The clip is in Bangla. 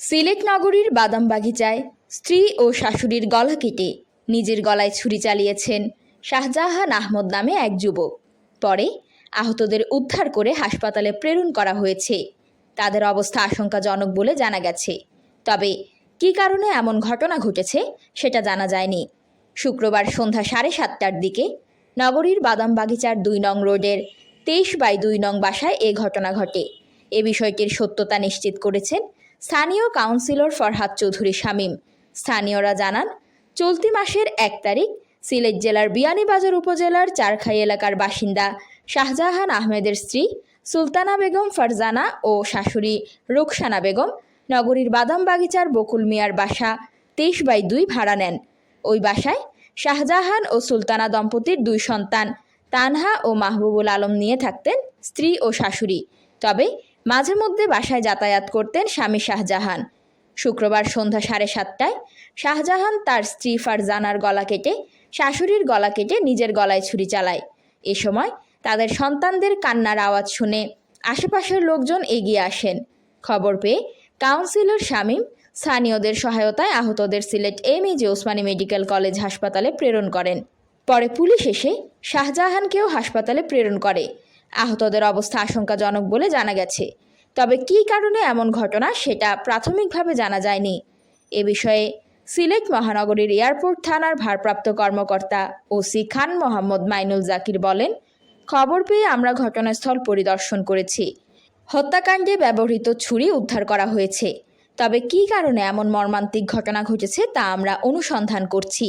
সিলেট নগরীর বাদামবাগিচায় স্ত্রী ও শাশুড়ির গলা কেটে নিজের গলায় ছুরি চালিয়েছেন শাহজাহান আহমদ নামে এক যুবক। পরে আহতদের উদ্ধার করে হাসপাতালে প্রেরণ করা হয়েছে। তাদের অবস্থা আশঙ্কাজনক বলে জানা গেছে। তবে কী কারণে এমন ঘটনা ঘটেছে সেটা জানা যায়নি। শুক্রবার সন্ধ্যা 7:30টার দিকে নগরীর বাদামবাগিচার 2 নং রোডের 23/2 নং বাসায় এ ঘটনা ঘটে। এ বিষয়টির সত্যতা নিশ্চিত করেছেন স্থানীয় কাউন্সিলর ফরহাদ চৌধুরী শামীম। স্থানীয়রা জানান, চলতি মাসের 1 তারিখ সিলেট জেলার বিয়ানীবাজার উপজেলার চারখাই এলাকার বাসিন্দা শাহজাহান আহমেদের স্ত্রী সুলতানা বেগম ফারজানা ও শাশুড়ি রুকসানা বেগম নগরীর বাদামবাগিচার বকুল মিয়ার বাসা 23/2 ভাড়া নেন। ওই বাসায় শাহজাহান ও সুলতানা দম্পতির 2 সন্তান তানহা ও মাহবুবুল আলম নিয়ে থাকতেন স্ত্রী ও শাশুড়ি। তবে মাঝে মধ্যে বাসায় যাতায়াত করতেন স্বামী শাহজাহান। শুক্রবার সন্ধ্যা 7:30টায় শাহজাহান তার স্ত্রী ফারজানার গলা কেটে শাশুড়ির গলা কেটে নিজের গলায় ছুরি চালায়। এ সময় তাদের সন্তানদের কান্নার আওয়াজ শুনে আশেপাশের লোকজন এগিয়ে আসেন। খবর পেয়ে কাউন্সিলর শামীম স্থানীয়দের সহায়তায় আহতদের Sylhet MAG Osmani medical college হাসপাতালে প্রেরণ করেন। পরে পুলিশ এসে শাহজাহানকেও হাসপাতালে প্রেরণ করে। আহতদের অবস্থা আশঙ্কাজনক বলে জানা গেছে। তবে কী কারণে এমন ঘটনা সেটা প্রাথমিকভাবে জানা যায়নি। এ বিষয়ে সিলেট মহানগরীর এয়ারপোর্ট থানার ভারপ্রাপ্ত কর্মকর্তা ওসি খান মোহাম্মদ মাইনুল জাকির বলেন, খবর পেয়ে আমরা ঘটনাস্থল পরিদর্শন করেছি। হত্যাকাণ্ডে ব্যবহৃত ছুরি উদ্ধার করা হয়েছে। তবে কী কারণে এমন মর্মান্তিক ঘটনা ঘটেছে তা আমরা অনুসন্ধান করছি।